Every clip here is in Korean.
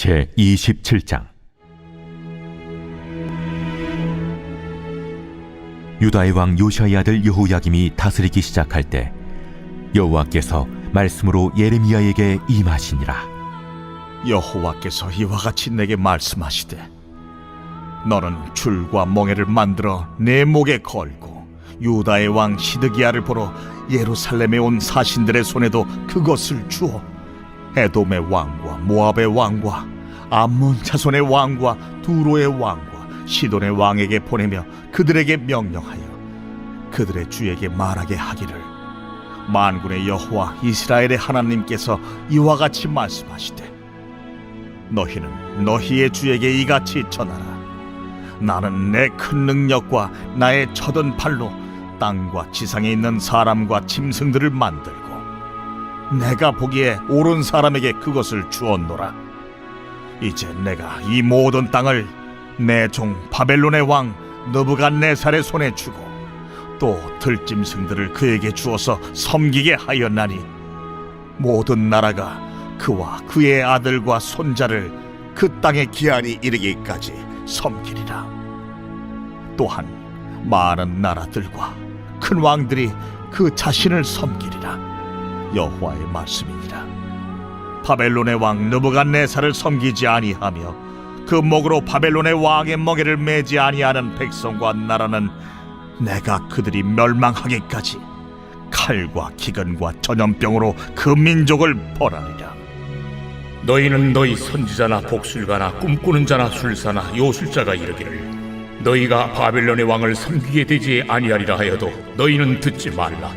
제27장. 유다의 왕 요시아의 아들 여호야김이 다스리기 시작할 때 여호와께서 말씀으로 예레미야에게 임하시니라. 여호와께서 이와 같이 내게 말씀하시되, 너는 줄과 멍에를 만들어 내 목에 걸고 유다의 왕 시드기야를 보러 예루살렘에 온 사신들의 손에도 그것을 주어 에돔의 왕과 모압의 왕과 암몬 자손의 왕과 두로의 왕과 시돈의 왕에게 보내며 그들에게 명령하여 그들의 주에게 말하게 하기를, 만군의 여호와 이스라엘의 하나님께서 이와 같이 말씀하시되, 너희는 너희의 주에게 이같이 전하라. 나는 내 큰 능력과 나의 쳐든 팔로 땅과 지상에 있는 사람과 짐승들을 만들고 내가 보기에 옳은 사람에게 그것을 주었노라. 이제 내가 이 모든 땅을 내 종 바벨론의 왕 느부갓네살의 손에 주고 또 들짐승들을 그에게 주어서 섬기게 하였나니, 모든 나라가 그와 그의 아들과 손자를 그 땅의 기한이 이르기까지 섬기리라. 또한 많은 나라들과 큰 왕들이 그 자신을 섬기리라. 여호와의 말씀이니라. 바벨론의 왕 느부갓네살을 섬기지 아니하며 그 목으로 바벨론의 왕의 멍에를 매지 아니하는 백성과 나라는 내가 그들이 멸망하기까지 칼과 기근과 전염병으로 그 민족을 벌하리라. 너희는 너희 선지자나 복술가나 꿈꾸는 자나 술사나 요술자가 이르기를, 너희가 바벨론의 왕을 섬기게 되지 아니하리라 하여도 너희는 듣지 말라.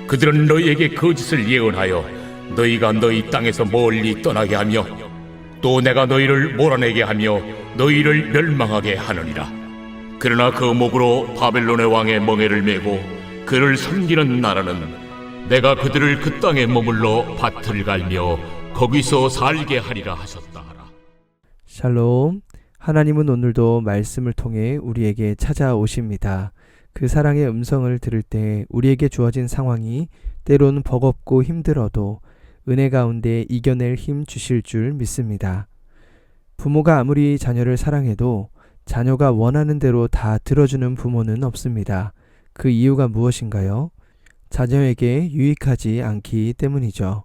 그들은 너희에게 거짓을 예언하여 너희가 너희 땅에서 멀리 떠나게 하며 또 내가 너희를 몰아내게 하며 너희를 멸망하게 하느니라. 그러나 그 목으로 바벨론의 왕의 멍에를 메고 그를 섬기는 나라는 내가 그들을 그 땅에 머물러 밭을 갈며 거기서 살게 하리라 하셨다 하라. 샬롬. 하나님은 오늘도 말씀을 통해 우리에게 찾아오십니다. 그 사랑의 음성을 들을 때 우리에게 주어진 상황이 때론 버겁고 힘들어도 은혜 가운데 이겨낼 힘 주실 줄 믿습니다. 부모가 아무리 자녀를 사랑해도 자녀가 원하는 대로 다 들어주는 부모는 없습니다. 그 이유가 무엇인가요? 자녀에게 유익하지 않기 때문이죠.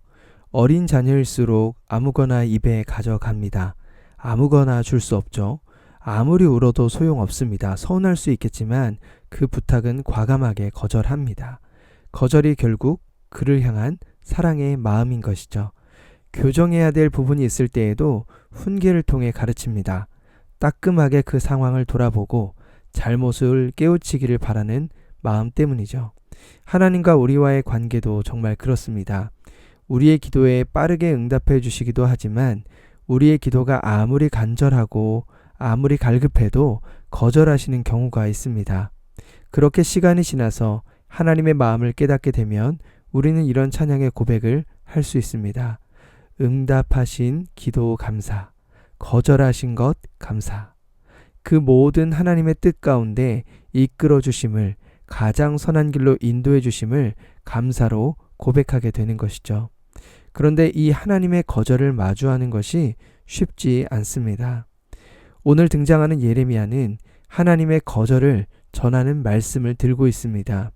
어린 자녀일수록 아무거나 입에 가져갑니다. 아무거나 줄 수 없죠. 아무리 울어도 소용없습니다. 서운할 수 있겠지만 그 부탁은 과감하게 거절합니다. 거절이 결국 그를 향한 사랑의 마음인 것이죠. 교정해야 될 부분이 있을 때에도 훈계를 통해 가르칩니다. 따끔하게 그 상황을 돌아보고 잘못을 깨우치기를 바라는 마음 때문이죠. 하나님과 우리와의 관계도 정말 그렇습니다. 우리의 기도에 빠르게 응답해 주시기도 하지만 우리의 기도가 아무리 간절하고 아무리 갈급해도 거절하시는 경우가 있습니다. 그렇게 시간이 지나서 하나님의 마음을 깨닫게 되면 우리는 이런 찬양의 고백을 할 수 있습니다. 응답하신 기도 감사, 거절하신 것 감사. 그 모든 하나님의 뜻 가운데 이끌어 주심을, 가장 선한 길로 인도해 주심을 감사로 고백하게 되는 것이죠. 그런데 이 하나님의 거절을 마주하는 것이 쉽지 않습니다. 오늘 등장하는 예레미야는 하나님의 거절을 전하는 말씀을 들고 있습니다.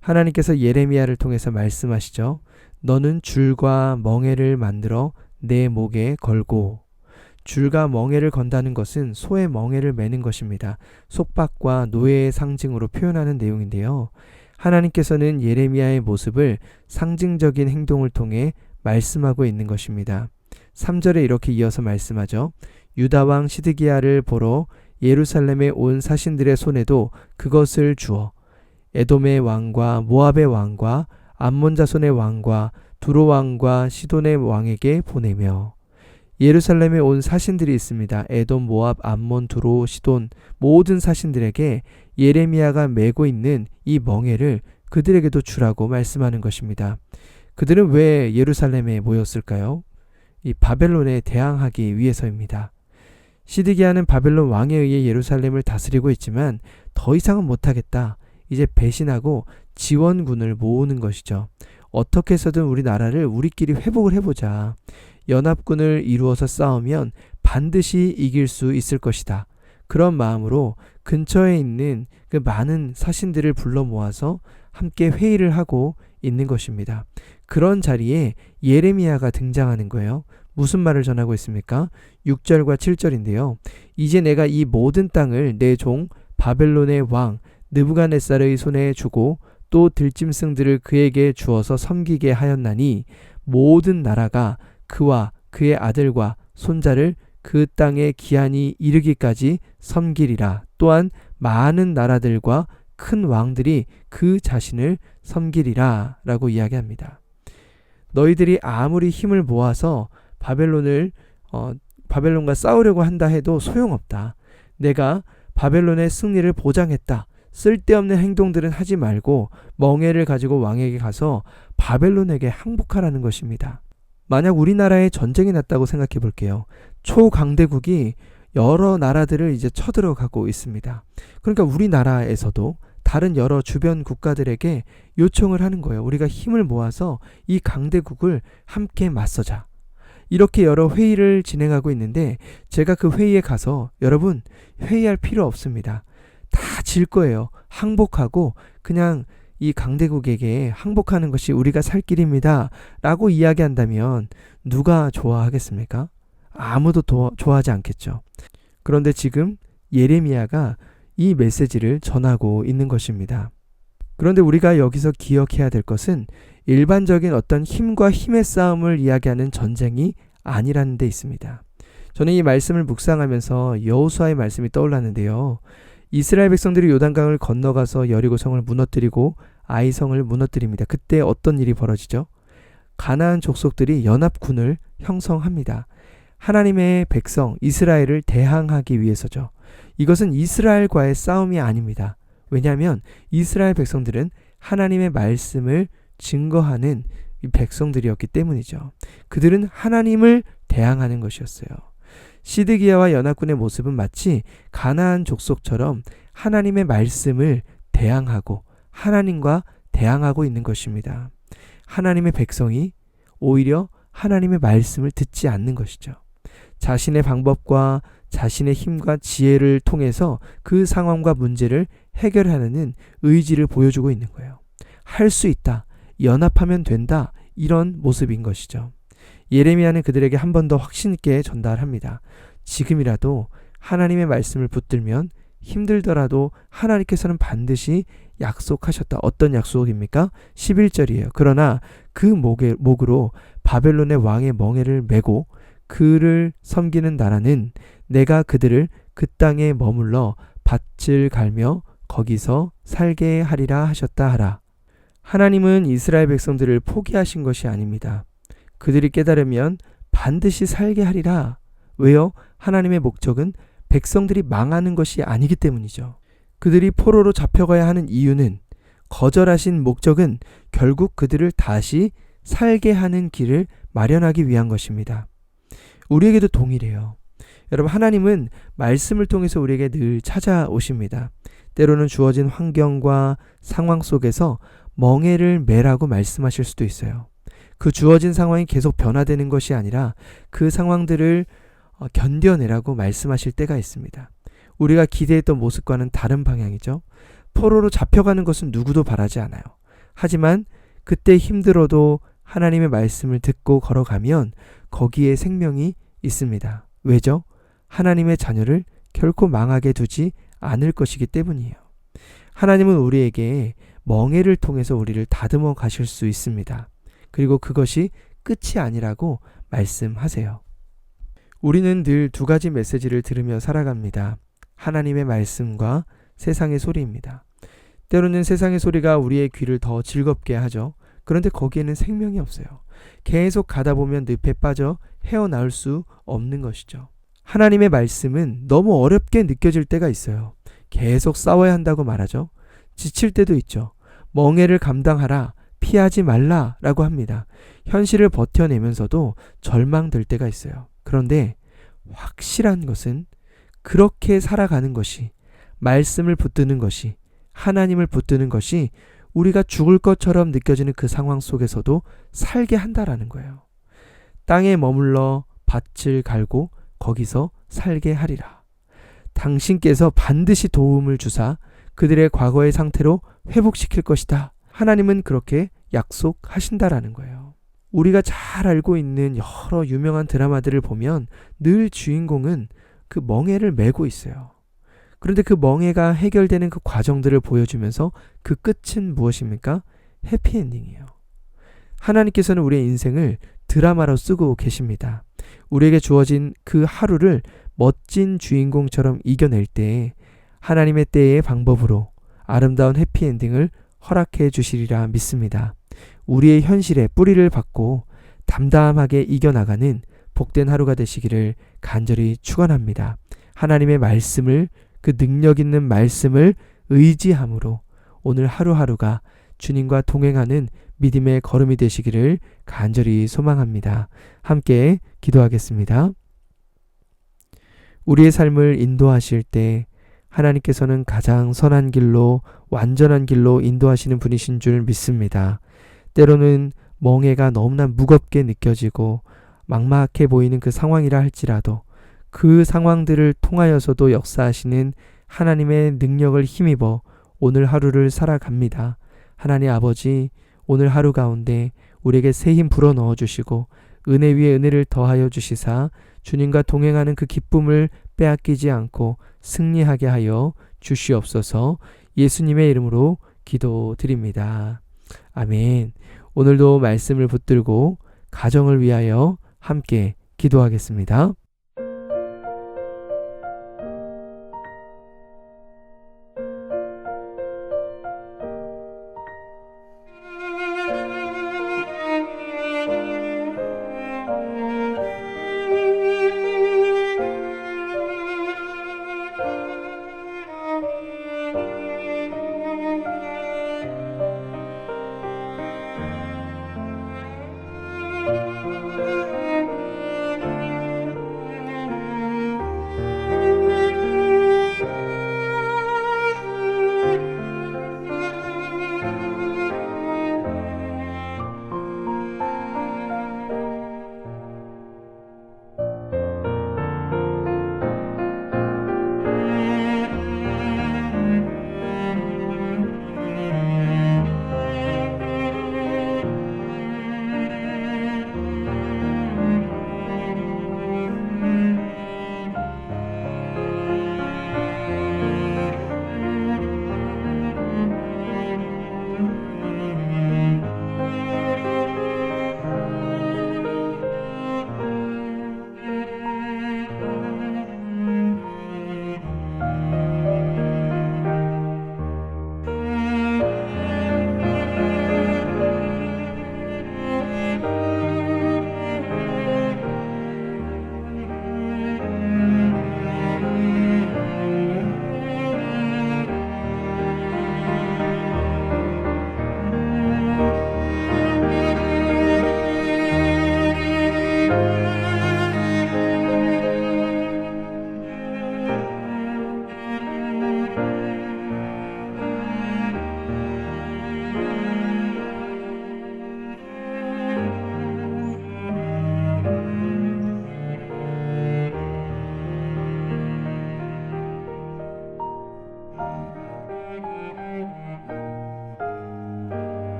하나님께서 예레미야를 통해서 말씀하시죠. 너는 줄과 멍에를 만들어 내 목에 걸고. 줄과 멍에를 건다는 것은 소의 멍에를 매는 것입니다. 속박과 노예의 상징으로 표현하는 내용인데요. 하나님께서는 예레미야의 모습을 상징적인 행동을 통해 말씀하고 있는 것입니다. 3절에 이렇게 이어서 말씀하죠. 유다 왕 시드기야를 보러 예루살렘에 온 사신들의 손에도 그것을 주어 에돔의 왕과 모압의 왕과 암몬 자손의 왕과 두로 왕과 시돈의 왕에게 보내며. 예루살렘에 온 사신들이 있습니다. 에돔, 모압, 암몬, 두로, 시돈 모든 사신들에게 예레미야가 메고 있는 이 멍에를 그들에게도 주라고 말씀하는 것입니다. 그들은 왜 예루살렘에 모였을까요? 이 바벨론에 대항하기 위해서입니다. 시드기야는 바벨론 왕에 의해 예루살렘을 다스리고 있지만 더 이상은 못하겠다. 이제 배신하고 지원군을 모으는 것이죠. 어떻게 해서든 우리 나라를 우리끼리 회복을 해보자. 연합군을 이루어서 싸우면 반드시 이길 수 있을 것이다. 그런 마음으로 근처에 있는 그 많은 사신들을 불러 모아서 함께 회의를 하고 있는 것입니다. 그런 자리에 예레미야가 등장하는 거예요. 무슨 말을 전하고 있습니까? 6절과 7절인데요. 이제 내가 이 모든 땅을 내 종 바벨론의 왕 느부갓네살의 손에 주고 또 들짐승들을 그에게 주어서 섬기게 하였나니 모든 나라가 그와 그의 아들과 손자를 그 땅의 기한이 이르기까지 섬기리라. 또한 많은 나라들과 큰 왕들이 그 자신을 섬기리라 라고 이야기합니다. 너희들이 아무리 힘을 모아서 바벨론과 싸우려고 한다 해도 소용없다. 내가 바벨론의 승리를 보장했다. 쓸데없는 행동들은 하지 말고 멍에를 가지고 왕에게 가서 바벨론에게 항복하라는 것입니다. 만약 우리나라에 전쟁이 났다고 생각해 볼게요. 초강대국이 여러 나라들을 이제 쳐들어가고 있습니다. 그러니까 우리나라에서도 다른 여러 주변 국가들에게 요청을 하는 거예요. 우리가 힘을 모아서 이 강대국을 함께 맞서자. 이렇게 여러 회의를 진행하고 있는데 제가 그 회의에 가서 여러분 회의할 필요 없습니다. 다 질 거예요. 항복하고 그냥 이 강대국에게 항복하는 것이 우리가 살 길입니다. 라고 이야기한다면 누가 좋아하겠습니까? 아무도 좋아하지 않겠죠. 그런데 지금 예레미야가 이 메시지를 전하고 있는 것입니다. 그런데 우리가 여기서 기억해야 될 것은 일반적인 어떤 힘과 힘의 싸움을 이야기하는 전쟁이 아니라는 데 있습니다. 저는 이 말씀을 묵상하면서 여호수아의 말씀이 떠올랐는데요. 이스라엘 백성들이 요단강을 건너가서 여리고성을 무너뜨리고 아이성을 무너뜨립니다. 그때 어떤 일이 벌어지죠? 가나안 족속들이 연합군을 형성합니다. 하나님의 백성 이스라엘을 대항하기 위해서죠. 이것은 이스라엘과의 싸움이 아닙니다. 왜냐하면 이스라엘 백성들은 하나님의 말씀을 증거하는 백성들이었기 때문이죠. 그들은 하나님을 대항하는 것이었어요. 시드기야와 연합군의 모습은 마치 가나안 족속처럼 하나님의 말씀을 대항하고 하나님과 대항하고 있는 것입니다. 하나님의 백성이 오히려 하나님의 말씀을 듣지 않는 것이죠. 자신의 방법과 자신의 힘과 지혜를 통해서 그 상황과 문제를 해결하려는 의지를 보여주고 있는 거예요. 할 수 있다. 연합하면 된다. 이런 모습인 것이죠. 예레미야는 그들에게 한 번 더 확신 있게 전달합니다. 지금이라도 하나님의 말씀을 붙들면 힘들더라도 하나님께서는 반드시 약속하셨다. 어떤 약속입니까? 11절이에요. 그러나 그 목으로 바벨론의 왕의 멍에를 메고 그를 섬기는 나라는 내가 그들을 그 땅에 머물러 밭을 갈며 거기서 살게 하리라 하셨다 하라. 하나님은 이스라엘 백성들을 포기하신 것이 아닙니다. 그들이 깨달으면 반드시 살게 하리라. 왜요? 하나님의 목적은 백성들이 망하는 것이 아니기 때문이죠. 그들이 포로로 잡혀가야 하는 이유는 거절하신 목적은 결국 그들을 다시 살게 하는 길을 마련하기 위한 것입니다. 우리에게도 동일해요. 여러분, 하나님은 말씀을 통해서 우리에게 늘 찾아오십니다. 때로는 주어진 환경과 상황 속에서 멍에를 매라고 말씀하실 수도 있어요. 그 주어진 상황이 계속 변화되는 것이 아니라 그 상황들을 견뎌내라고 말씀하실 때가 있습니다. 우리가 기대했던 모습과는 다른 방향이죠. 포로로 잡혀가는 것은 누구도 바라지 않아요. 하지만 그때 힘들어도 하나님의 말씀을 듣고 걸어가면 거기에 생명이 있습니다. 왜죠? 하나님의 자녀를 결코 망하게 두지 않을 것이기 때문이에요. 하나님은 우리에게 멍에를 통해서 우리를 다듬어 가실 수 있습니다. 그리고 그것이 끝이 아니라고 말씀하세요. 우리는 늘 두 가지 메시지를 들으며 살아갑니다. 하나님의 말씀과 세상의 소리입니다. 때로는 세상의 소리가 우리의 귀를 더 즐겁게 하죠. 그런데 거기에는 생명이 없어요. 계속 가다 보면 늪에 빠져 헤어나올 수 없는 것이죠. 하나님의 말씀은 너무 어렵게 느껴질 때가 있어요. 계속 싸워야 한다고 말하죠. 지칠 때도 있죠. 멍에를 감당하라, 피하지 말라 라고 합니다. 현실을 버텨내면서도 절망될 때가 있어요. 그런데 확실한 것은 그렇게 살아가는 것이, 말씀을 붙드는 것이, 하나님을 붙드는 것이 우리가 죽을 것처럼 느껴지는 그 상황 속에서도 살게 한다라는 거예요. 땅에 머물러 밭을 갈고 거기서 살게 하리라. 당신께서 반드시 도움을 주사 그들의 과거의 상태로 회복시킬 것이다. 하나님은 그렇게 약속하신다라는 거예요. 우리가 잘 알고 있는 여러 유명한 드라마들을 보면 늘 주인공은 그 멍에를 메고 있어요. 그런데 그 멍에가 해결되는 그 과정들을 보여주면서 그 끝은 무엇입니까? 해피엔딩이에요. 하나님께서는 우리의 인생을 드라마로 쓰고 계십니다. 우리에게 주어진 그 하루를 멋진 주인공처럼 이겨낼 때 하나님의 때의 방법으로 아름다운 해피엔딩을 허락해 주시리라 믿습니다. 우리의 현실에 뿌리를 받고 담담하게 이겨나가는 복된 하루가 되시기를 간절히 축원합니다. 하나님의 말씀을, 그 능력 있는 말씀을 의지함으로 오늘 하루하루가 주님과 동행하는 믿음의 걸음이 되시기를 간절히 소망합니다. 함께 기도하겠습니다. 우리의 삶을 인도하실 때 하나님께서는 가장 선한 길로, 완전한 길로 인도하시는 분이신 줄 믿습니다. 때로는 멍해가 너무나 무겁게 느껴지고 막막해 보이는 그 상황이라 할지라도 그 상황들을 통하여서도 역사하시는 하나님의 능력을 힘입어 오늘 하루를 살아갑니다. 하나님 아버지, 오늘 하루 가운데 우리에게 새 힘 불어 넣어 주시고 은혜 위에 은혜를 더하여 주시사 주님과 동행하는 그 기쁨을 빼앗기지 않고 승리하게 하여 주시옵소서. 예수님의 이름으로 기도드립니다. 아멘. 오늘도 말씀을 붙들고 가정을 위하여 함께 기도하겠습니다.